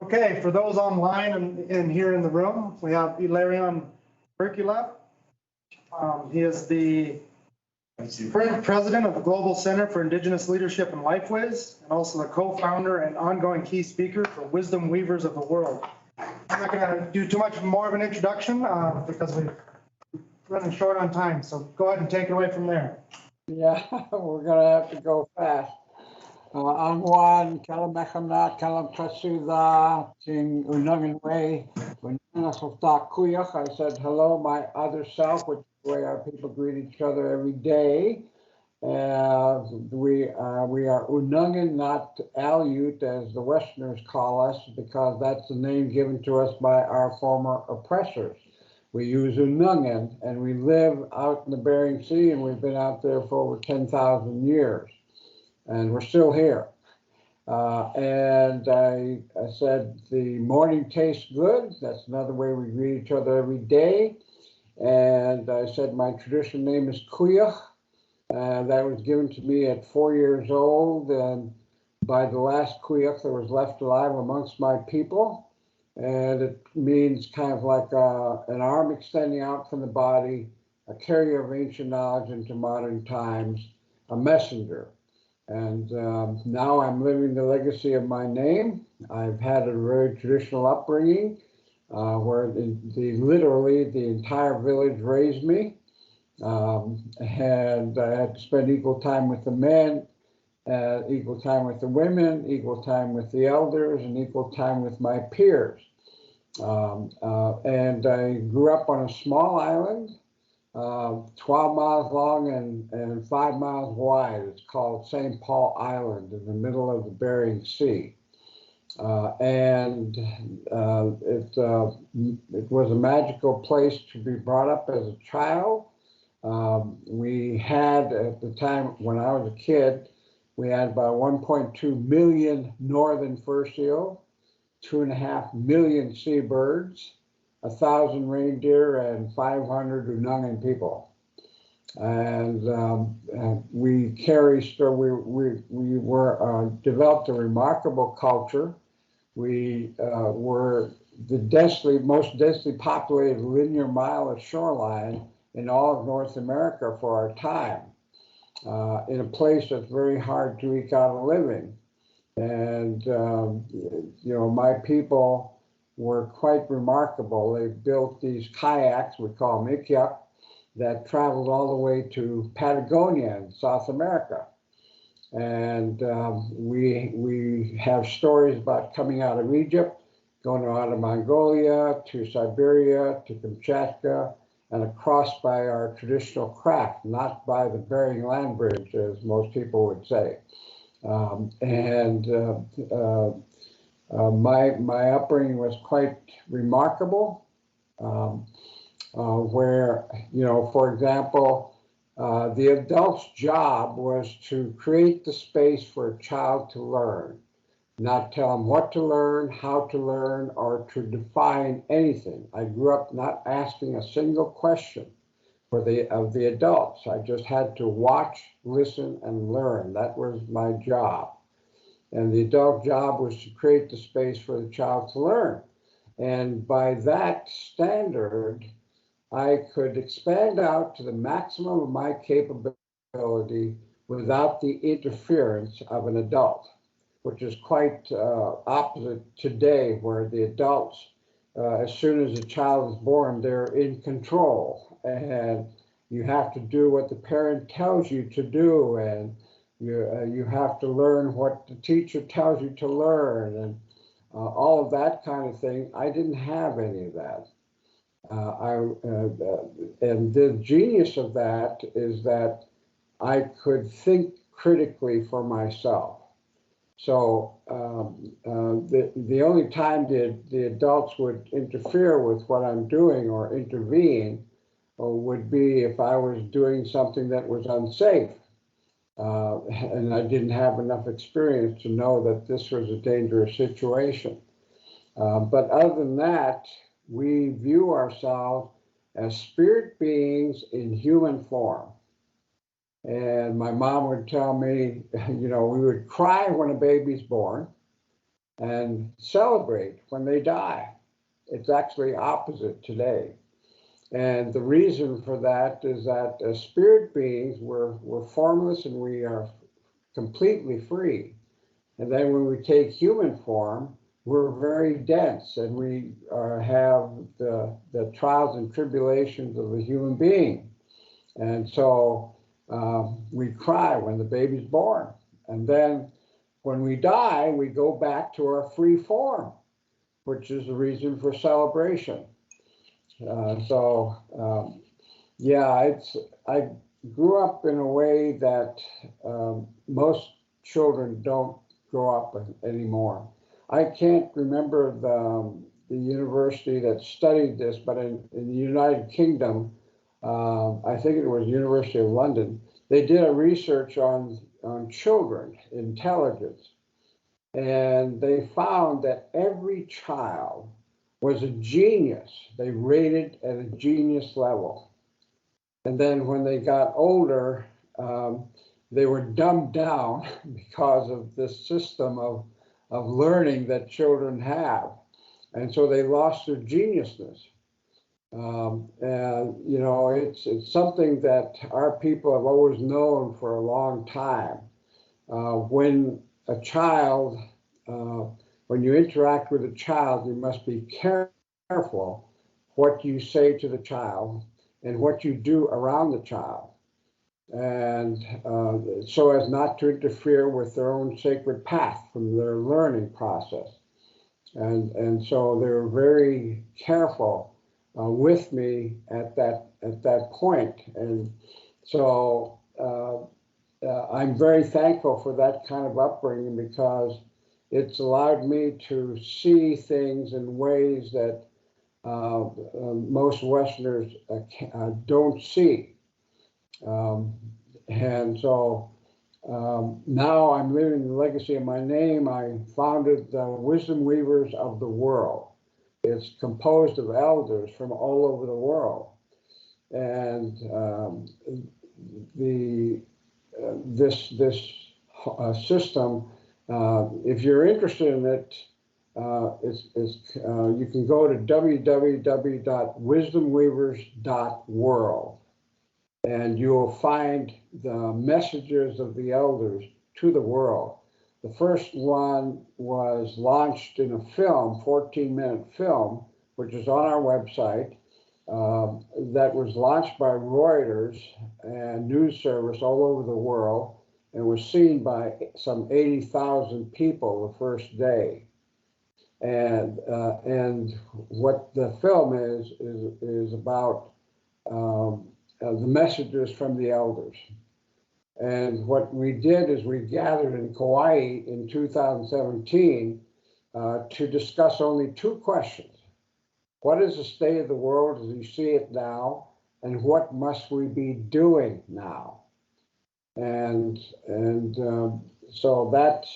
Okay, for those online and here in the room, we have Ilarion Merculieff. He is the president of the Global Center for Indigenous Leadership and Lifeways, and also the co-founder and ongoing key speaker for Wisdom Weavers of the World. I'm not going to do too much more of an introduction because we're running short on time, so go ahead and take it away from there. Yeah, we're going to have to go fast. Ang Juan, Kalamekana, Kalamkasuda, King Unangan Way, Unangan Kuuyux. I said hello, my other self, which is the way our people greet each other every day. We are Unangan, not Aleut, as the Westerners call us, because that's the name given to us by our former oppressors. We use Unangan, and we live out in the Bering Sea, and we've been out there for over 10,000 years. And we're still here. And I said the morning tastes good. That's another way we greet each other every day. And I said my traditional name is Kuuyux. That was given to me at 4 years old. And by the last Kuuyux that was left alive amongst my people. And it means kind of like an arm extending out from the body, a carrier of ancient knowledge into modern times, a messenger. And now I'm living the legacy of my name. I've had a very traditional upbringing where literally the entire village raised me. And I had to spend equal time with the men, equal time with the women, equal time with the elders, and equal time with my peers. And I grew up on a small island, 12 miles long and 5 miles wide. It's called St. Paul Island in the middle of the Bering Sea. It was a magical place to be brought up as a child. We had, at the time when I was a kid, we had about 1.2 million northern fur seal, 2.5 million seabirds, 1,000 reindeer, and 500 Unangan people. And we developed a remarkable culture. We were the most densely populated linear mile of shoreline in all of North America for our time, in a place that's very hard to eke out a living. And, my people were quite remarkable. They built these kayaks, we call them ikyuk, that traveled all the way to Patagonia in South America. And we have stories about coming out of Egypt, going out of Mongolia to Siberia to Kamchatka, and across by our traditional craft, not by the Bering Land Bridge, as most people would say. My upbringing was quite remarkable, where, for example, the adult's job was to create the space for a child to learn, not tell them what to learn, how to learn, or to define anything. I grew up not asking a single question of the adults. I just had to watch, listen, and learn. That was my job. And the adult job was to create the space for the child to learn. And by that standard, I could expand out to the maximum of my capability without the interference of an adult, which is quite opposite today, where the adults, as soon as a child is born, they're in control. And you have to do what the parent tells you to do, and you have to learn what the teacher tells you to learn, and all of that kind of thing. I didn't have any of that. And the genius of that is that I could think critically for myself. So the only time the adults would interfere with what I'm doing or intervene would be if I was doing something that was unsafe. And I didn't have enough experience to know that this was a dangerous situation. But other than that, we view ourselves as spirit beings in human form. And And my mom would tell me, we would cry when a baby's born. and celebrate when they die. It's actually opposite today. And the reason for that is that as spirit beings, we're formless and we are completely free. And then when we take human form, we're very dense and we have the trials and tribulations of a human being. And so we cry when the baby's born. And then when we die, we go back to our free form, which is the reason for celebration. Yeah, I grew up in a way that most children don't grow up anymore. I can't remember the university that studied this, but in the United Kingdom, I think it was University of London, they did a research on children intelligence, and they found that every child was a genius. They rated at a genius level. And then when they got older, they were dumbed down because of this system of learning that children have. And so they lost their geniusness. And, you know, it's something that our people have always known for a long time. When a child, when you interact with a child, you must be careful what you say to the child and what you do around the child, and so as not to interfere with their own sacred path from their learning process. And so they were very careful with me at that point. And so I'm very thankful for that kind of upbringing, because it's allowed me to see things in ways that most Westerners don't see. And so now I'm living the legacy of my name. I founded the Wisdom Weavers of the World. It's composed of elders from all over the world. And this system, if you're interested in it, you can go to www.wisdomweavers.world, and you'll find the messages of the elders to the world. The first one was launched in a film, 14-minute film, which is on our website, that was launched by Reuters and news service all over the world, and was seen by some 80,000 people the first day. And what the film is about the messages from the elders. And what we did is we gathered in Kauai in 2017 to discuss only two questions. What is the state of the world as you see it now? And what must we be doing now? And so that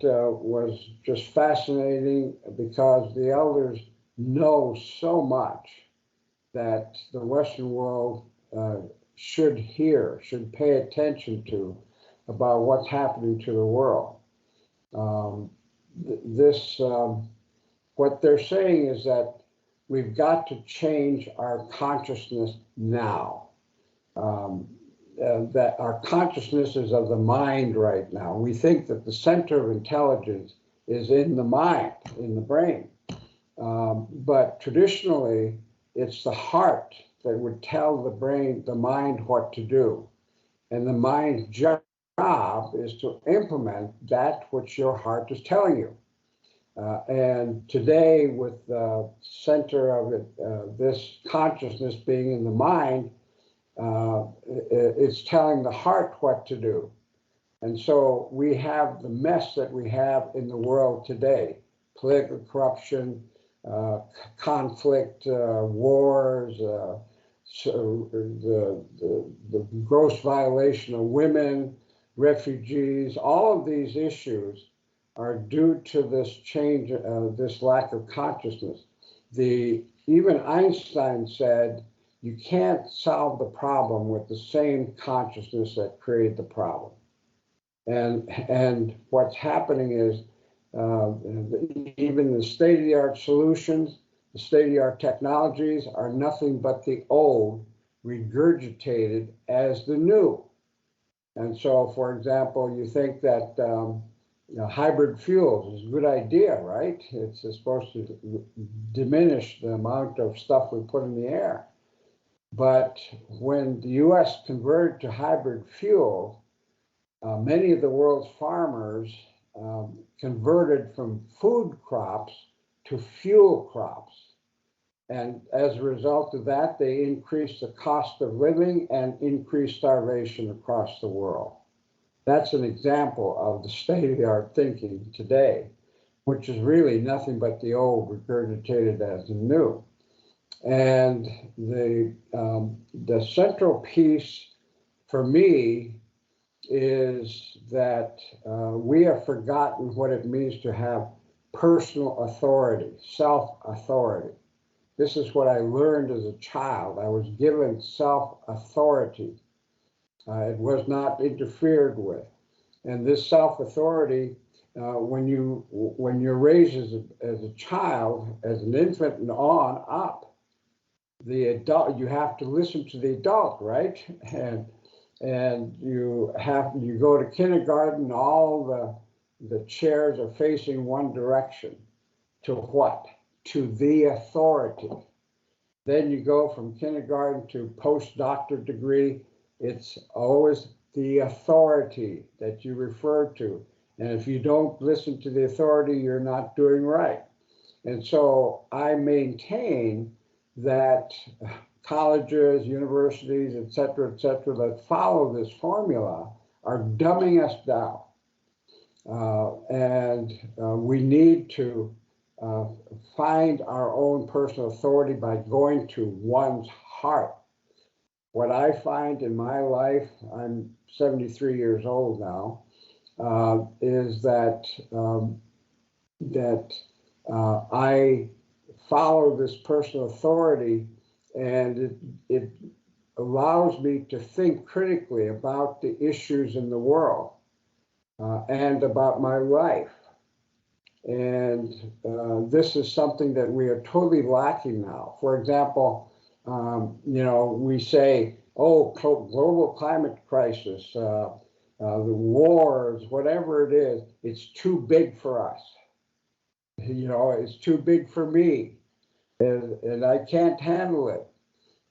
was just fascinating, because the elders know so much that the Western world should hear, should pay attention to, about what's happening to the world. What they're saying is that we've got to change our consciousness now. That our consciousness is of the mind right now. We think that the center of intelligence is in the mind, in the brain. But traditionally, it's the heart that would tell the mind what to do. And the mind's job is to implement that which your heart is telling you. And today, with the center of it, this consciousness being in the mind, it's telling the heart what to do. And so we have the mess that we have in the world today: political corruption, conflict, wars, so the gross violation of women, refugees. All of these issues are due to this change, this lack of consciousness. Even Einstein said, you can't solve the problem with the same consciousness that created the problem. And what's happening is Even the state-of-the-art solutions, the state-of-the-art technologies are nothing but the old regurgitated as the new. And so, for example, you think that hybrid fuels is a good idea, right? It's supposed to diminish the amount of stuff we put in the air. But when the U.S. converted to hybrid fuel, many of the world's farmers converted from food crops to fuel crops. And as a result of that, they increased the cost of living and increased starvation across the world. That's an example of the state-of-the-art thinking today, which is really nothing but the old regurgitated as the new. And the central piece for me is that we have forgotten what it means to have personal authority, self-authority. This is what I learned as a child. I was given self-authority. It was not interfered with. And this self-authority, when you're raised as a child, as an infant and on up, the adult, you have to listen to the adult, right? And you go to kindergarten, all the chairs are facing one direction. To what? To the authority. Then you go from kindergarten to postdoctorate degree. It's always the authority that you refer to. And if you don't listen to the authority, you're not doing right. And so I maintain that colleges, universities, et cetera, that follow this formula are dumbing us down. And we need to find our own personal authority by going to one's heart. What I find in my life, I'm 73 years old now, is that I follow this personal authority, and it allows me to think critically about the issues in the world and about my life. And this is something that we are totally lacking now. For example, we say, oh, global climate crisis, the wars, whatever it is, it's too big for us. It's too big for me, and I can't handle it.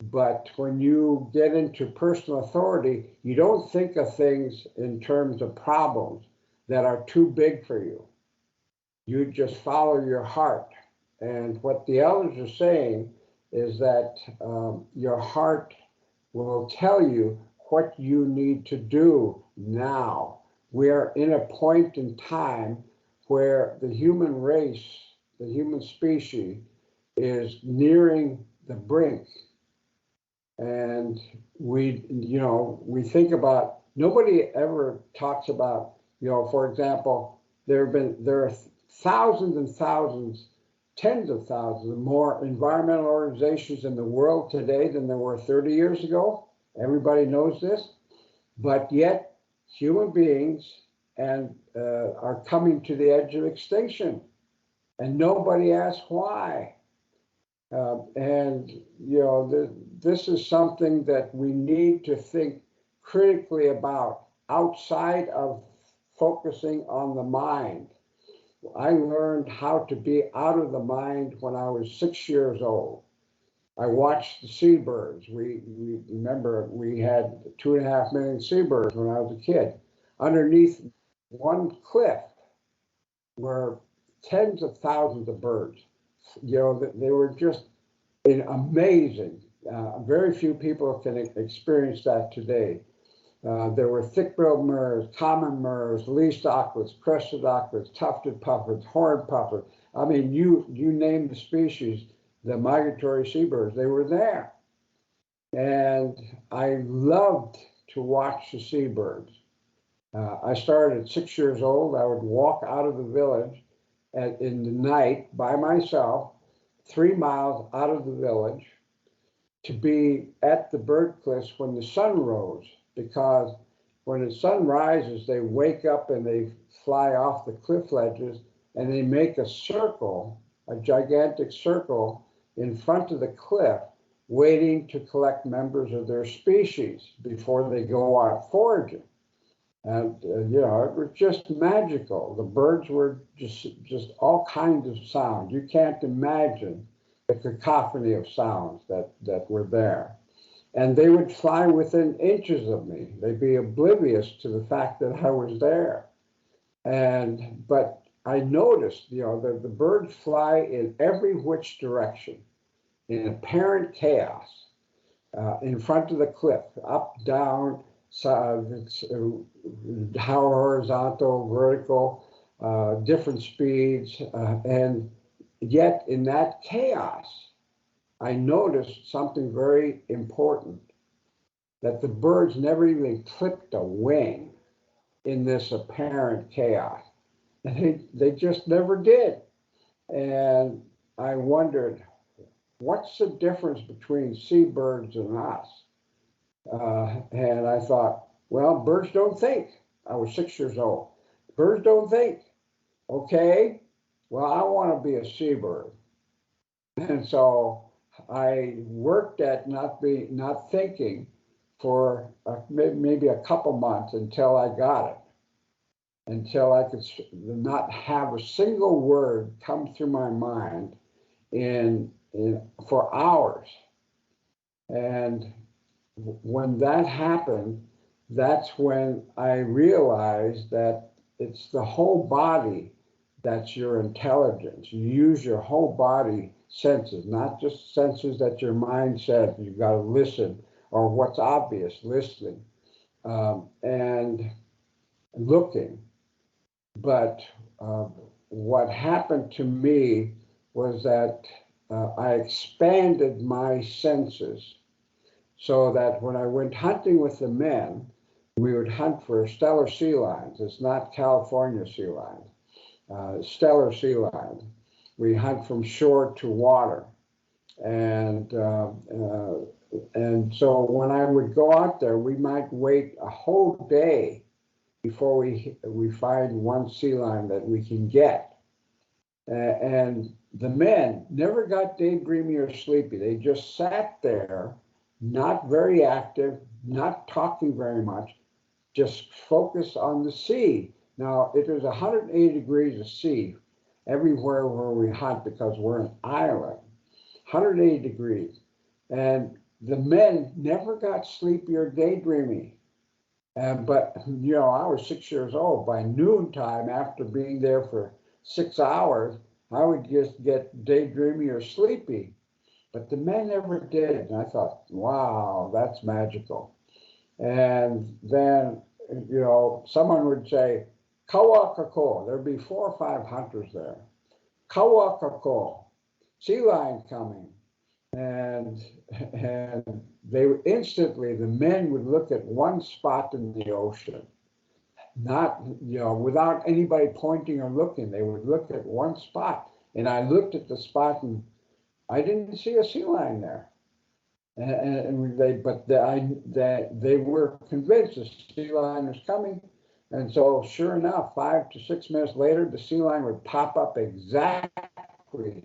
But when you get into personal authority, you don't think of things in terms of problems that are too big for you. You just follow your heart. And what the elders are saying is that your heart will tell you what you need to do now. We are in a point in time where the human race, the human species, is nearing the brink. And we think about, nobody ever talks about, for example, there are thousands and thousands, tens of thousands more environmental organizations in the world today than there were 30 years ago. Everybody knows this, but yet human beings are coming to the edge of extinction, and nobody asks why. This is something that we need to think critically about outside of focusing on the mind. I learned how to be out of the mind when I was 6 years old. I watched the seabirds. We remember we had 2.5 million seabirds when I was a kid. Underneath one cliff were tens of thousands of birds. They were just amazing. Very few people can experience that today. There were thick-billed murres, common murres, least auklets, crested auklets, tufted puffers, horned puffers. I mean, you name the species, the migratory seabirds, they were there. And I loved to watch the seabirds. I started at 6 years old. I would walk out of the village in the night by myself, 3 miles out of the village, to be at the bird cliffs when the sun rose, because when the sun rises, they wake up and they fly off the cliff ledges and they make a circle, a gigantic circle in front of the cliff, waiting to collect members of their species before they go out foraging. And, you know, it was just magical. The birds were just all kinds of sounds. You can't imagine the cacophony of sounds that were there. And they would fly within inches of me. They'd be oblivious to the fact that I was there. But I noticed, you know, the birds fly in every which direction, in apparent chaos, in front of the cliff, up, down, horizontal, vertical, different speeds. And yet in that chaos, I noticed something very important, that the birds never even clipped a wing in this apparent chaos. They just never did. And I wondered, what's the difference between seabirds and us? And I thought, well, birds don't think. I was 6 years old. Birds don't think. Okay, well, I want to be a seabird. And so I worked at not thinking for maybe a couple months until I got it, until I could not have a single word come through my mind for hours. And when that happened, that's when I realized that it's the whole body that's your intelligence. You use your whole body senses, not just senses that your mind said you've got to listen, or what's obvious, listening and looking. But what happened to me was that I expanded my senses, so that when I went hunting with the men, we would hunt for stellar sea lions. It's not California sea lions, stellar sea lions. We hunt from shore to water. And so when I would go out there, we might wait a whole day before we find one sea lion that we can get. And the men never got daydreamy or sleepy. They just sat there, not very active, not talking very much, just focused on the sea. Now, it was 180 degrees of sea everywhere where we hunt, because we're an island, 180 degrees. And the men never got sleepy or daydreamy. But, you know, I was 6 years old. By noontime, after being there for 6 hours, I would just get daydreamy or sleepy. But the men never did. And I thought, wow, that's magical. And then, you know, someone would say, Kawakako. There'd be 4 or 5 hunters there. Kawakako, sea lion coming. And they would instantly, the men would look at one spot in the ocean, not, you know, without anybody pointing or looking. They would look at one spot. And I looked at the spot and I didn't see a sea lion there. They were convinced the sea lion was coming. And so sure enough, 5 to 6 minutes later, the sea lion would pop up exactly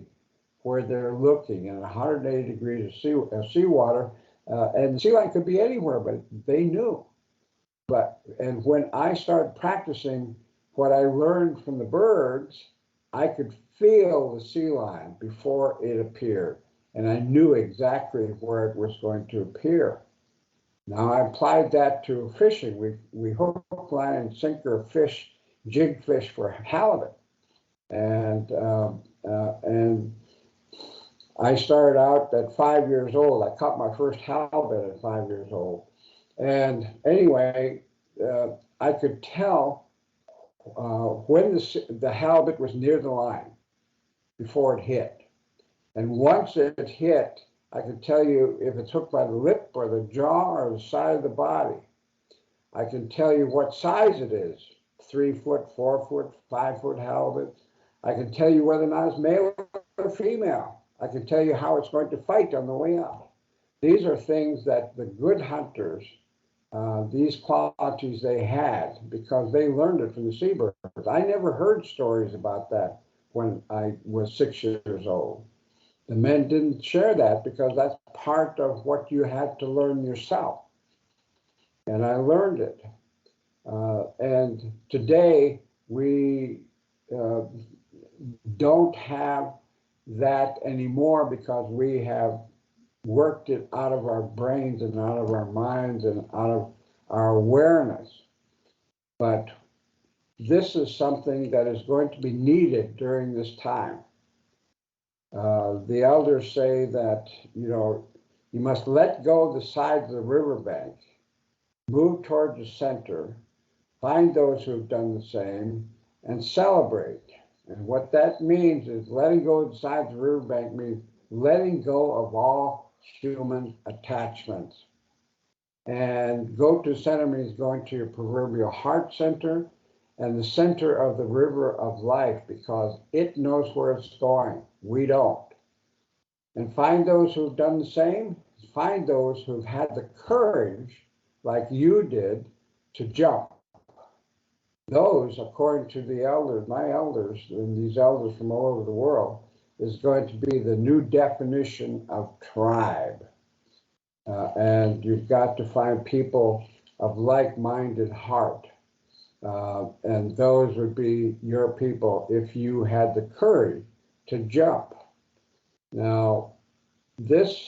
where they're looking in 180 degrees of seawater. And the sea lion could be anywhere, but they knew. And when I started practicing what I learned from the birds, I could feel the sea lion before it appeared. And I knew exactly where it was going to appear. Now I applied that to fishing. We hook, line, and sinker fish, jig fish for halibut. And I started out at 5 years old. I caught my first halibut at 5 years old. And anyway, I could tell when the halibut was near the line before it hit. And once it hit, I could tell you if it's hooked by the lip or the jaw or the side of the body. I can tell you what size it is, 3 foot, 4 foot, 5 foot halibut. I can tell you whether or not it's male or female. I can tell you how it's going to fight on the way up. These are things that the good hunters these qualities they had because they learned it from the seabirds. I never heard stories about that when I was 6 years old. The men didn't share that because that's part of what you had to learn yourself. And I learned it. And today we don't have that anymore because we have worked it out of our brains and out of our minds and out of our awareness. But this is something that is going to be needed during this time. The elders say that, you must let go of the sides of the riverbank, move toward the center, find those who have done the same, and celebrate. And what that means is letting go of the sides of the riverbank means letting go of all human attachments. And go to center means going to your proverbial heart center and the center of the river of life because it knows where it's going. We don't. And find those who've done the same. Find those who've had the courage, like you did, to jump. Those, according to the elders, my elders, and these elders from all over the world, is going to be the new definition of tribe. And you've got to find people of like-minded heart. And those would be your people if you had the courage to jump. Now, this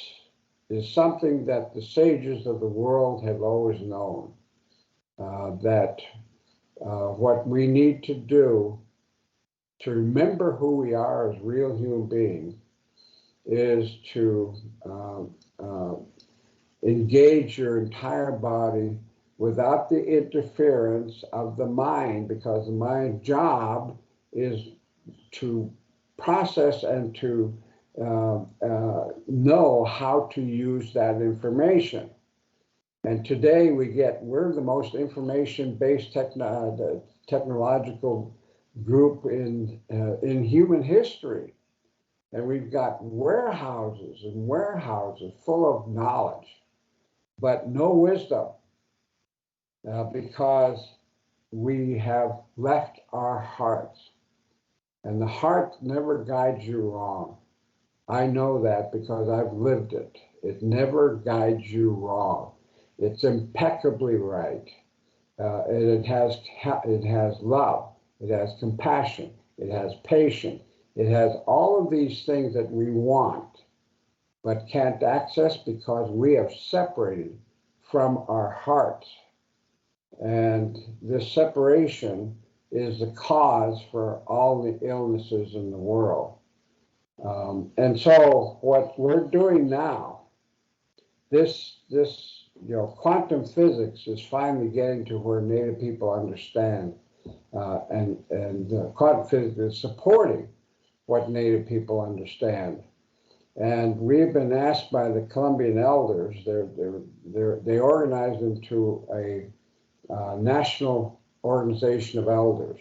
is something that the sages of the world have always known, that what we need to do to remember who we are as real human beings is to engage your entire body without the interference of the mind, because the mind's job is to process and to know how to use that information. And today we're the most information-based technological group in human history. And we've got warehouses and warehouses full of knowledge, but no wisdom, because we have left our hearts. And the heart never guides you wrong. I know that because I've lived it. It never guides you wrong. It's impeccably right. And it has love. It has compassion. It has patience. It has all of these things that we want, but can't access because we have separated from our hearts. And this separation is the cause for all the illnesses in the world. And so what we're doing now, this quantum physics is finally getting to where Native people understand, and quantum physics is supporting what Native people understand. And we've been asked by the Colombian elders, they organized into a national organization of elders.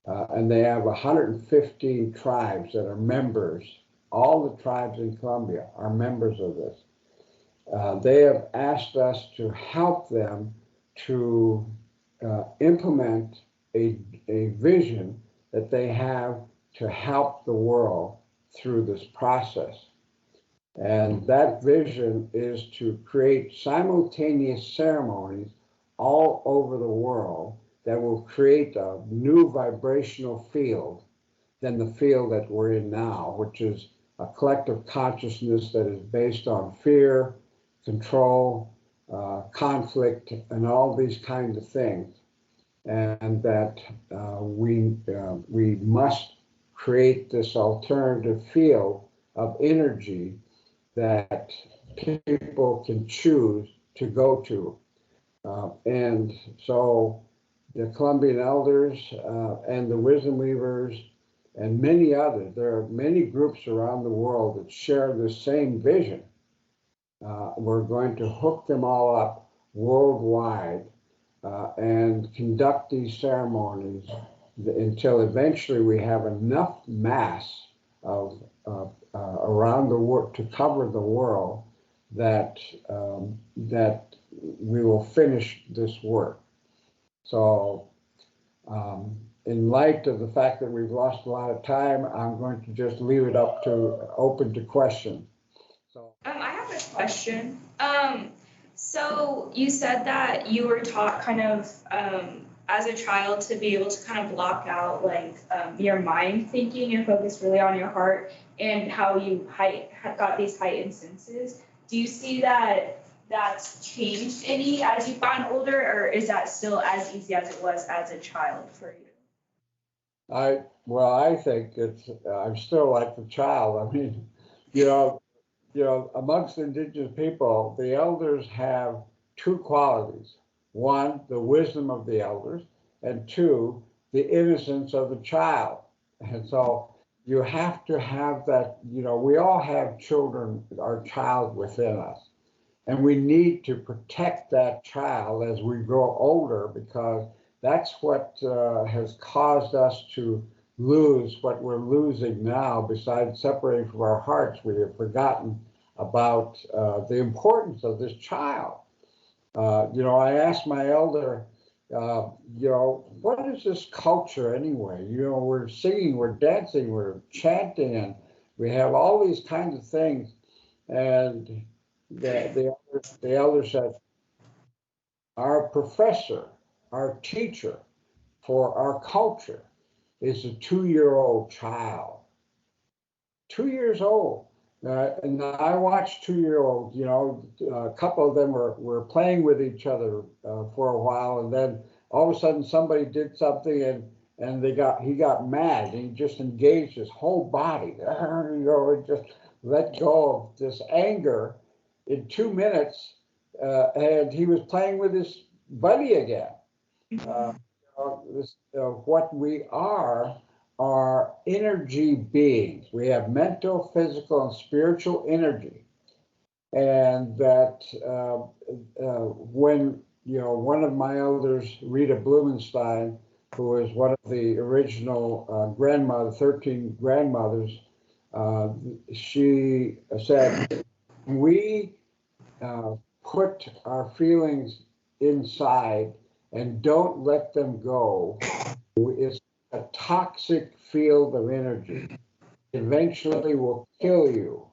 And they have 115 tribes that are members. All the tribes in Colombia are members of this. They have asked us to help them to implement a vision that they have to help the world through this process. And that vision is to create simultaneous ceremonies all over the world that will create a new vibrational field than the field that we're in now, which is a collective consciousness that is based on fear, control, conflict, and all these kinds of things. And that we must create this alternative field of energy that people can choose to go to. And so the Colombian elders and the wisdom weavers and many others, there are many groups around the world that share the same vision. We're going to hook them all up worldwide and conduct these ceremonies until eventually we have enough mass of around the world to cover the world that we will finish this work. So in light of the fact that we've lost a lot of time, I'm going to just leave it up to open to question. So I have a question. So you said that you were taught kind of as a child to be able to kind of block out like your mind thinking and focus really on your heart, and how you got these heightened senses. Do you see that that's changed any as you've gotten older, or is that still as easy as it was as a child for you? I think I'm still like the child. I mean, amongst Indigenous people, the elders have two qualities. One, the wisdom of the elders, and two, the innocence of the child. And so you have to have that, we all have children, our child within us. And we need to protect that child as we grow older, because that's what has caused us to lose what we're losing now. Besides separating from our hearts, we have forgotten about the importance of this child. I asked my elder, what is this culture anyway? We're singing, we're dancing, we're chanting, and we have all these kinds of things. And the elder said, our professor, our teacher for our culture is a 2-year-old child. 2 years old. And I watched 2-year-olds, a couple of them were playing with each other for a while, and then all of a sudden somebody did something and he got mad, and he just engaged his whole body, and just let go of this anger in 2 minutes, and he was playing with his buddy again. What we are energy beings. We have mental, physical, and spiritual energy. And that when, one of my elders, Rita Blumenstein, who was one of the original 13 grandmothers, she said, we put our feelings inside and don't let them go. It's a toxic field of energy. Eventually will kill you.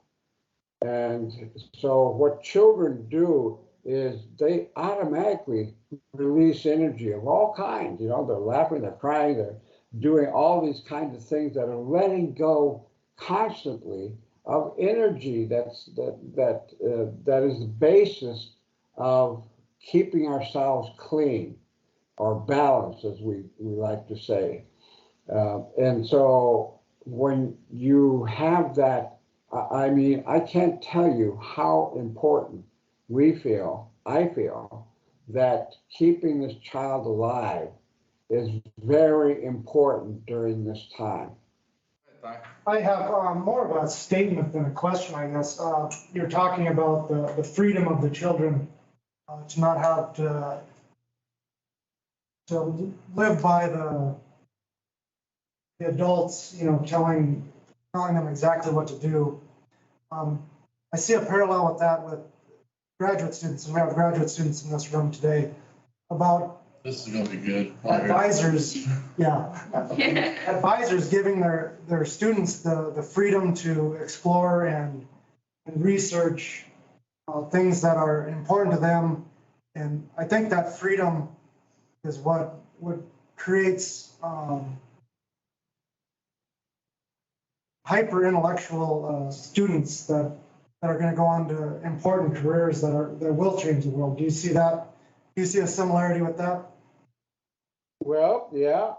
And so what children do is they automatically release energy of all kinds. They're laughing, they're crying, they're doing all these kinds of things that are letting go constantly of energy that is the basis of keeping ourselves clean or balanced, as we like to say. And so when you have that, I can't tell you how important I feel that keeping this child alive is very important during this time. I have more of a statement than a question, I guess. You're talking about the freedom of the children to not have to live by the adults, telling them exactly what to do. I see a parallel with that with graduate students, and we have graduate students in this room today, about this is going to be good. Advisors, advisors giving their students the freedom to explore and research things that are important to them. And I think that freedom is what creates hyper intellectual students that are going to go on to important careers that will change the world. Do you see that? Do you see a similarity with that? Well, yeah.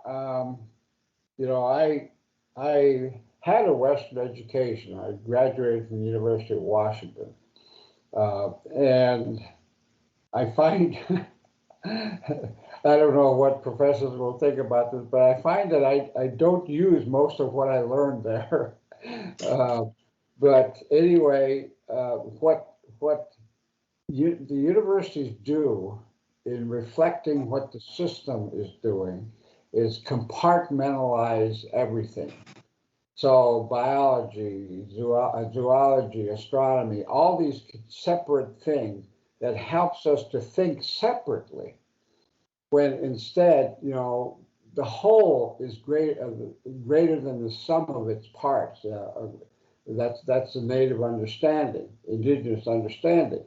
I had a Western education. I graduated from the University of Washington. And I find, I don't know what professors will think about this, but I find that I don't use most of what I learned there. But anyway, what the universities do in reflecting what the system is doing is compartmentalize everything. So biology, zoology, astronomy, all these separate things, that helps us to think separately, when instead, the whole is greater than the sum of its parts. That's the native understanding, indigenous understanding.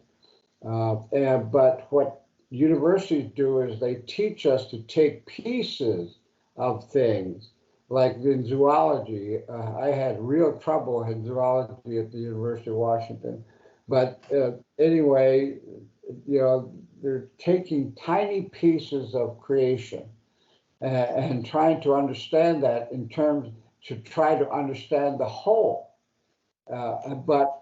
But what universities do is they teach us to take pieces of things, like in zoology. I had real trouble in zoology at the University of Washington. But anyway, they're taking tiny pieces of creation and trying to understand that in terms to try to understand the whole. But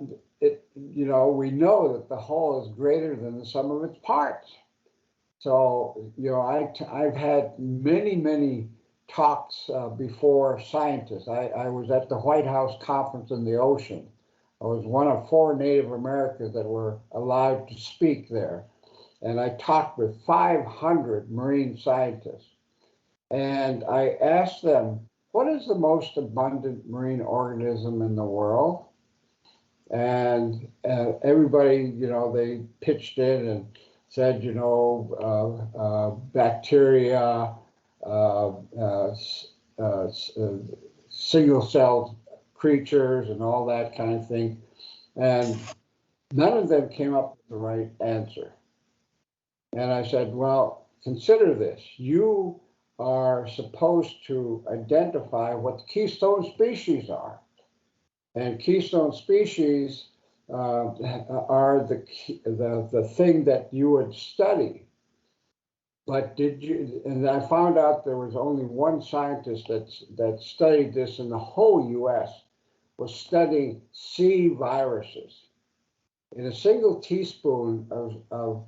we know that the whole is greater than the sum of its parts. So, I've had many talks before scientists. I was at the White House Conference in the Ocean. I was one of 4 Native Americans that were allowed to speak there. And I talked with 500 marine scientists. And I asked them, what is the most abundant marine organism in the world? And everybody, they pitched in and said, bacteria, single-celled creatures and all that kind of thing. And none of them came up with the right answer. And I said, well, consider this. You are supposed to identify what the keystone species are. And keystone species are the thing that you would study. But and I found out there was only one scientist that studied this in the whole US, was studying sea viruses. In a single teaspoon of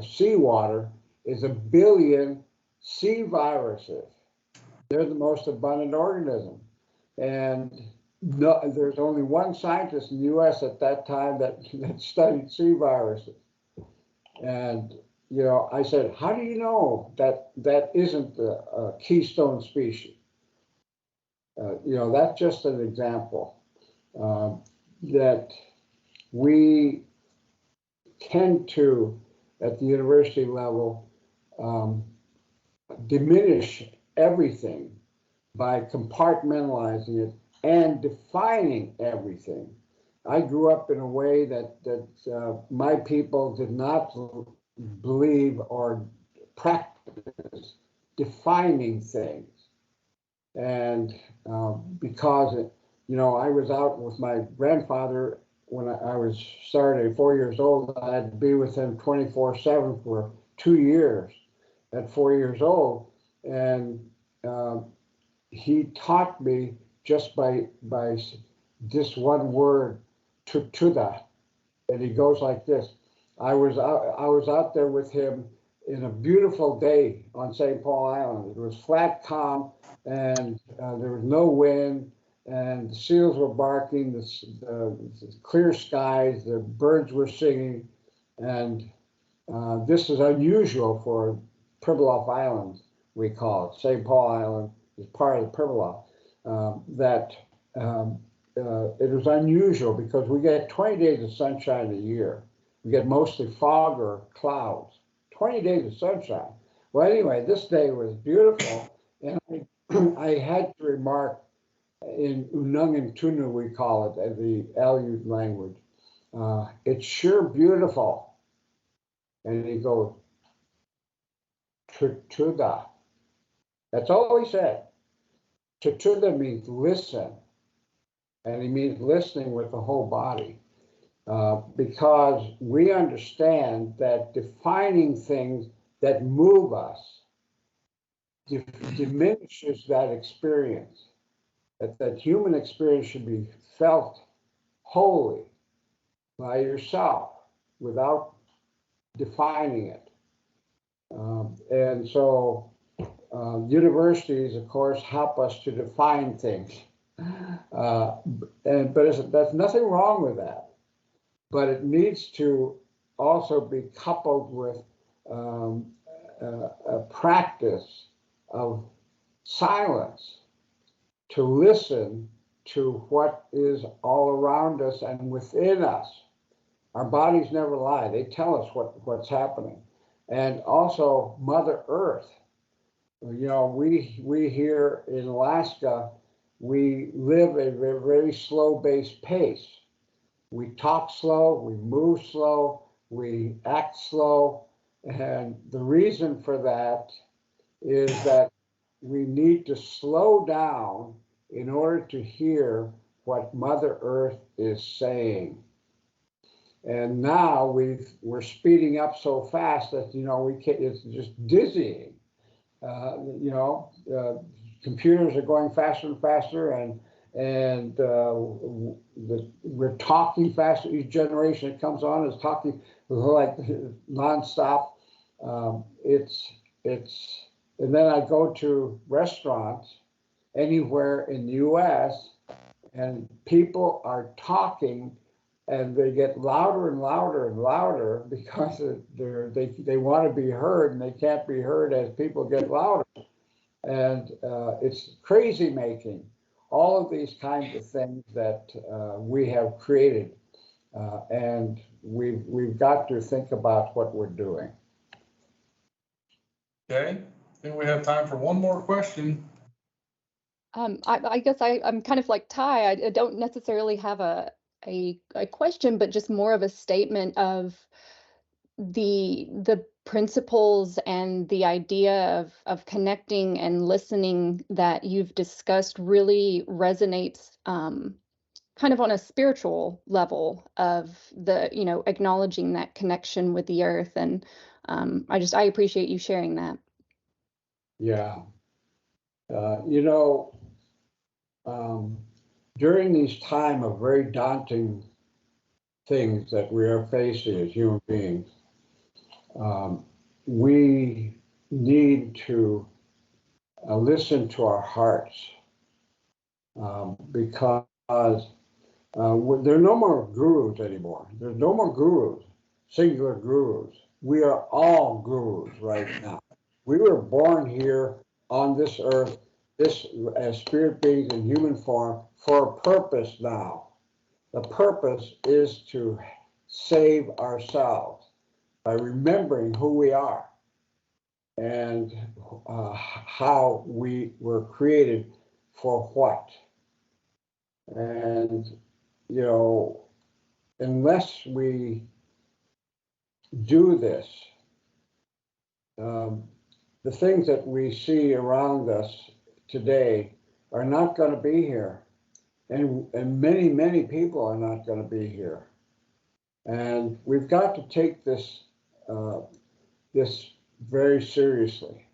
seawater is 1 billion sea viruses. They're the most abundant organism. And there's only one scientist in the US at that time that studied sea viruses. And, I said, how do you know that isn't a keystone species? That's just an example that we tend to, at the university level, diminish everything by compartmentalizing it and defining everything. I grew up in a way that my people did not believe or practice defining things. And because, I was out with my grandfather when I was started at 4 years old. I had to be with him 24/7 for 2 years at 4 years old. And he taught me just by this one word, tutuda, and he goes like this. I was out there with him in a beautiful day on St. Paul Island. It was flat, calm, and there was no wind, and the seals were barking, the clear skies, the birds were singing, and this is unusual for Pribilof Island, we call it. St. Paul Island is part of the Pribilof. It was unusual because we get 20 days of sunshine a year. We get mostly fog or clouds. 20 days of sunshine. Well, anyway, this day was beautiful, and I had to remark, in Unangan Tunu, we call it, the Aleut language, it's sure beautiful. And he goes, tutuda. That's all he said. Tutuda means listen. And he means listening with the whole body. Because we understand that defining things that move us diminishes that experience. That human experience should be felt wholly by yourself without defining it. And so universities, of course, help us to define things. But there's nothing wrong with that. But it needs to also be coupled with a practice of silence, to listen to what is all around us and within us, Our bodies never lie. They tell us what's happening. And also Mother Earth. You know, we here in Alaska, we live a very, very slow-based pace. We talk slow, we move slow, we act slow. And the reason for that is that we need to slow down in order to hear what Mother Earth is saying. And now we're speeding up so fast that, you know, we can't, it's just dizzying. You know, computers are going faster and faster, and we're talking faster. Each generation that comes on is talking like nonstop. And then I go to restaurants anywhere in the U.S. and people are talking, and they get louder and louder and louder because they want to be heard, and they can't be heard as people get louder. And it's crazy making, all of these kinds of things that we have created. And we've got to think about what we're doing. Okay, I think we have time for one more question. I guess I'm kind of like Ty. I don't necessarily have a question, but just more of a statement of the principles and the idea of connecting and listening that you've discussed really resonates kind of on a spiritual level of the, you know, acknowledging that connection with the earth. And I appreciate you sharing that. Yeah. You know, during these time of very daunting things that we are facing as human beings, we need to listen to our hearts, because there are no more gurus anymore. There's no more gurus, singular gurus. We are all gurus right now. We were born here on this earth, as spirit beings in human form, for a purpose now. The purpose is to save ourselves by remembering who we are and how we were created for what. And, you know, unless we do this, the things that we see around us today are not going to be here. And many, many people are not going to be here. And we've got to take this very seriously.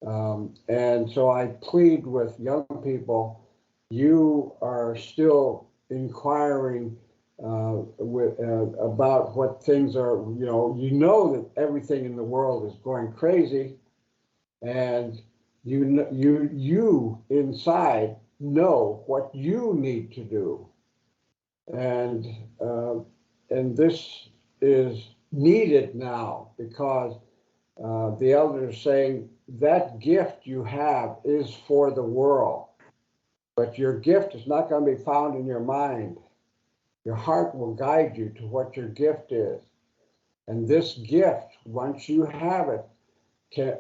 And so I plead with young people, you are still inquiring about what things are, you know that everything in the world is going crazy, and you inside know what you need to do. And this is needed now because the elders are saying that gift you have is for the world, but your gift is not going to be found in your mind. Your heart will guide you to what your gift is. And this gift, once you have it,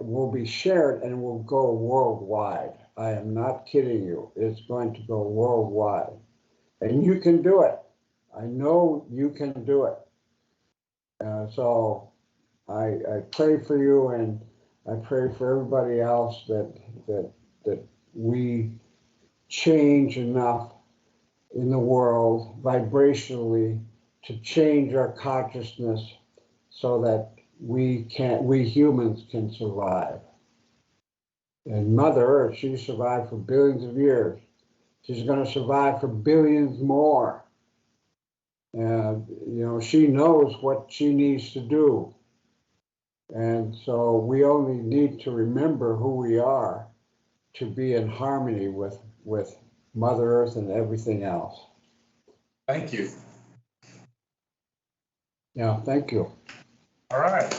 will be shared and will go worldwide. I am not kidding you. It's going to go worldwide. And you can do it. I know you can do it. So I pray for you, and I pray for everybody else that we change enough in the world vibrationally to change our consciousness so that we humans can survive. And Mother Earth, she survived for billions of years. She's going to survive for billions more. And, she knows what she needs to do. And so we only need to remember who we are to be in harmony with Mother Earth and everything else. Thank you. Yeah, thank you. All right.